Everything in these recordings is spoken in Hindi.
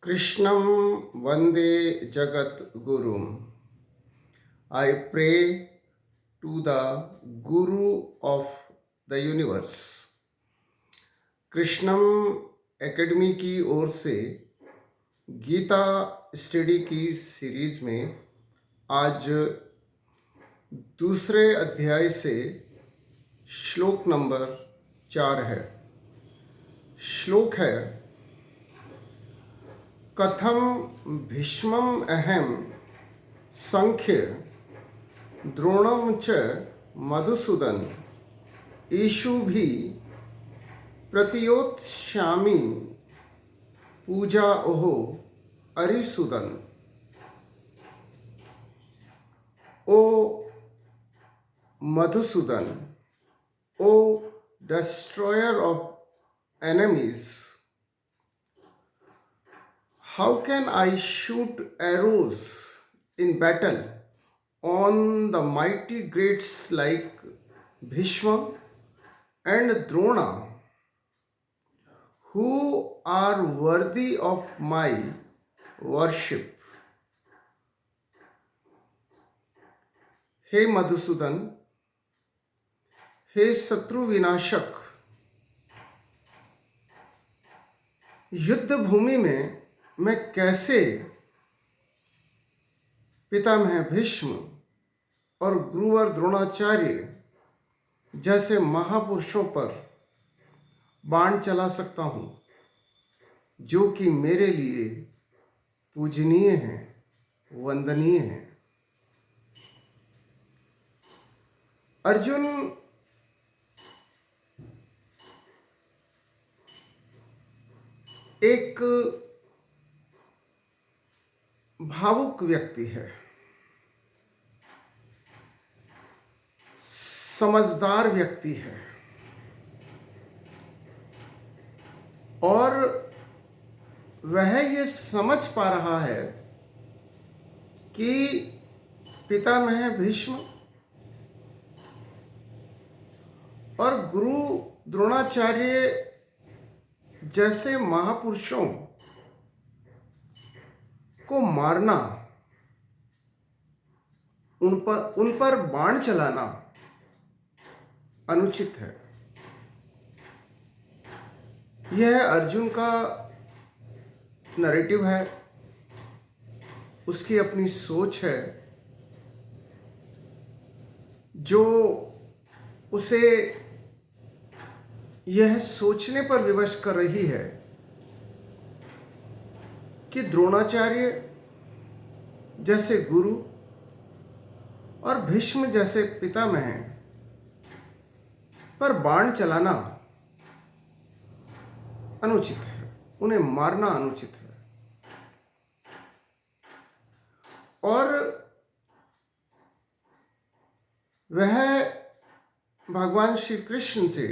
Krishnam Vande Jagat Gurum. I pray to the Guru of the universe. Krishnam academy की ओर से गीता स्टडी की सीरीज में आज दूसरे अध्याय से श्लोक नंबर 4 है। श्लोक है कथम भीष्मम अहम संख्य द्रोणम च मधुसूदन ईशु भी प्रतियोत्स्यामि पूजा ओहो अरिसुदन। ओ मधुसूदन, ओ destroyer of enemies, how can I shoot arrows in battle on the mighty greats like Bhishma and Drona, who are worthy of my worship? हे मधुसूदन, हे शत्रु विनाशक, युद्ध भूमि में मैं कैसे पितामह भीष्म और गुरुवर द्रोणाचार्य जैसे महापुरुषों पर बाण चला सकता हूं, जो कि मेरे लिए पूजनीय हैं, वंदनीय हैं। अर्जुन एक भावुक व्यक्ति है, समझदार व्यक्ति है और वह ये समझ पा रहा है कि पितामह भीष्म और गुरु द्रोणाचार्य जैसे महापुरुषों को मारना, उन पर बाण चलाना अनुचित है। यह अर्जुन का नैरेटिव है, उसकी अपनी सोच है जो उसे यह सोचने पर विवश कर रही है कि द्रोणाचार्य जैसे गुरु और भीष्म जैसे पितामह पर बाण चलाना अनुचित है, उन्हें मारना अनुचित है। और वह भगवान श्री कृष्ण से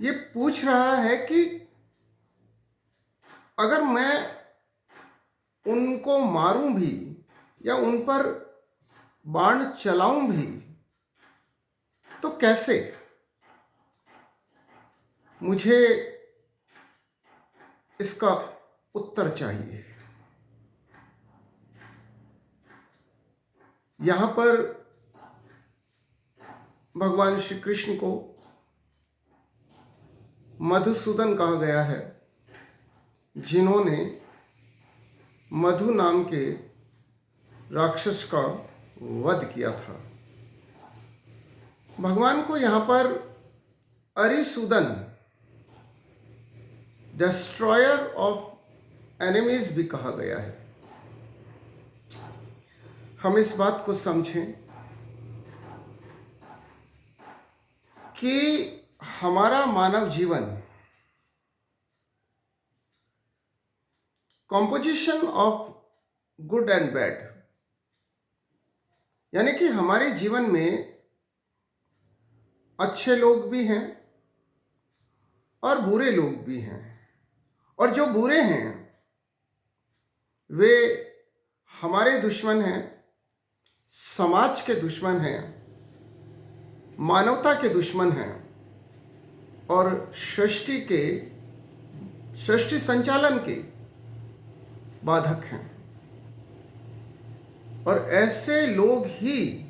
ये पूछ रहा है कि अगर मैं उनको मारूं भी या उन पर बाण चलाऊं भी तो कैसे? मुझे इसका उत्तर चाहिए। यहां पर भगवान श्री कृष्ण को मधुसूदन कहा गया है, जिन्होंने मधु नाम के राक्षस का वध किया था। भगवान को यहां पर अरिसुदन, डिस्ट्रॉयर ऑफ एनिमीज भी कहा गया है। हम इस बात को समझें कि हमारा मानव जीवन composition of good and bad, यानी कि हमारे जीवन में अच्छे लोग भी हैं और बुरे लोग भी हैं, और जो बुरे हैं वे हमारे दुश्मन हैं, समाज के दुश्मन हैं, मानवता के दुश्मन हैं और सृष्टि के सृष्टि संचालन के बाधक हैं। और ऐसे लोग ही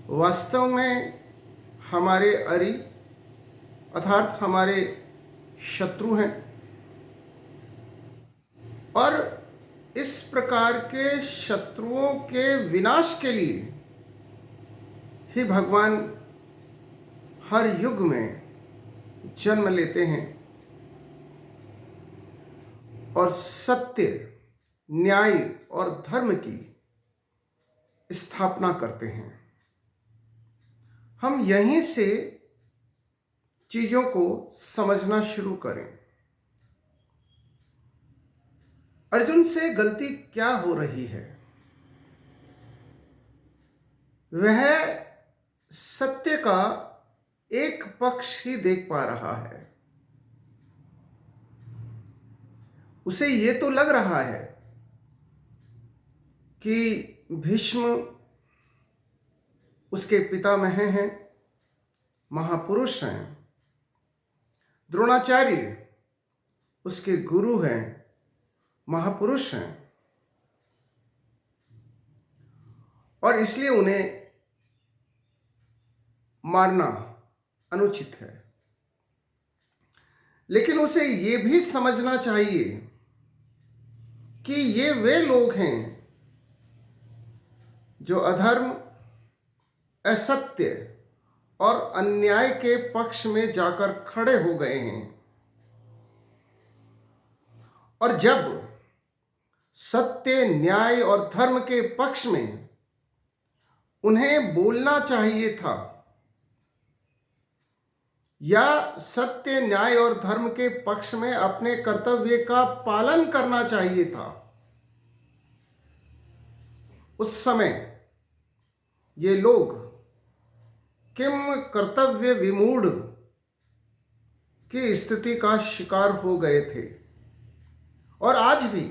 वास्तव में हमारे अरी अर्थात हमारे शत्रु हैं। और इस प्रकार के शत्रुओं के विनाश के लिए ही भगवान हर युग में जन्म लेते हैं और सत्य, न्याय और धर्म की स्थापना करते हैं। हम यहीं से चीजों को समझना शुरू करें। अर्जुन से गलती क्या हो रही है? वह सत्य का एक पक्ष ही देख पा रहा है। उसे ये तो लग रहा है कि भीष्म उसके पितामह हैं, महापुरुष हैं, द्रोणाचार्य उसके गुरु हैं, महापुरुष हैं, और इसलिए उन्हें मारना अनुचित है। लेकिन उसे यह भी समझना चाहिए कि ये वे लोग हैं जो अधर्म, असत्य और अन्याय के पक्ष में जाकर खड़े हो गए हैं। और जब सत्य, न्याय और धर्म के पक्ष में उन्हें बोलना चाहिए था या सत्य, न्याय और धर्म के पक्ष में अपने कर्तव्य का पालन करना चाहिए था, उस समय ये लोग किम कर्तव्य विमूढ़ की स्थिति का शिकार हो गए थे। और आज भी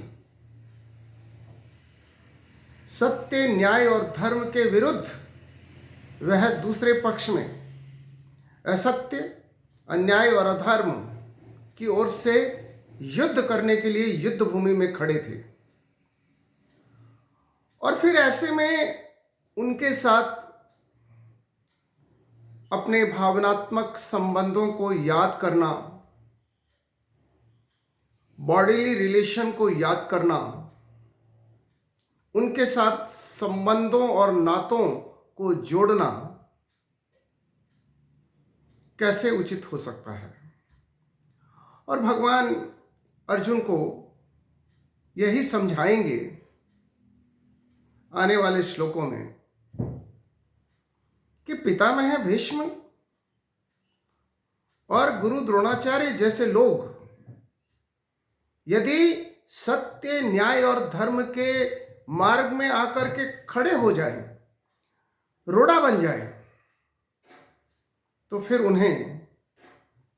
सत्य, न्याय और धर्म के विरुद्ध वह दूसरे पक्ष में असत्य, अन्याय और अधर्म की ओर से युद्ध करने के लिए युद्ध भूमि में खड़े थे। और फिर ऐसे में उनके साथ अपने भावनात्मक संबंधों को याद करना, बॉडीली रिलेशन को याद करना, उनके साथ संबंधों और नातों को जोड़ना कैसे उचित हो सकता है? और भगवान अर्जुन को यही समझाएंगे आने वाले श्लोकों में कि पितामह भीष्म और गुरु द्रोणाचार्य जैसे लोग यदि सत्य, न्याय और धर्म के मार्ग में आकर के खड़े हो जाए, रोड़ा बन जाए, तो फिर उन्हें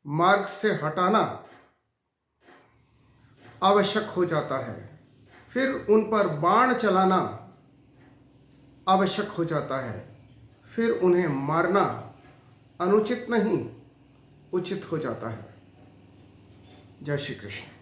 मार्ग से हटाना आवश्यक हो जाता है। फिर उन पर बाण चलाना आवश्यक हो जाता है। फिर उन्हें मारना अनुचित नहीं, उचित हो जाता है। जय श्री कृष्ण।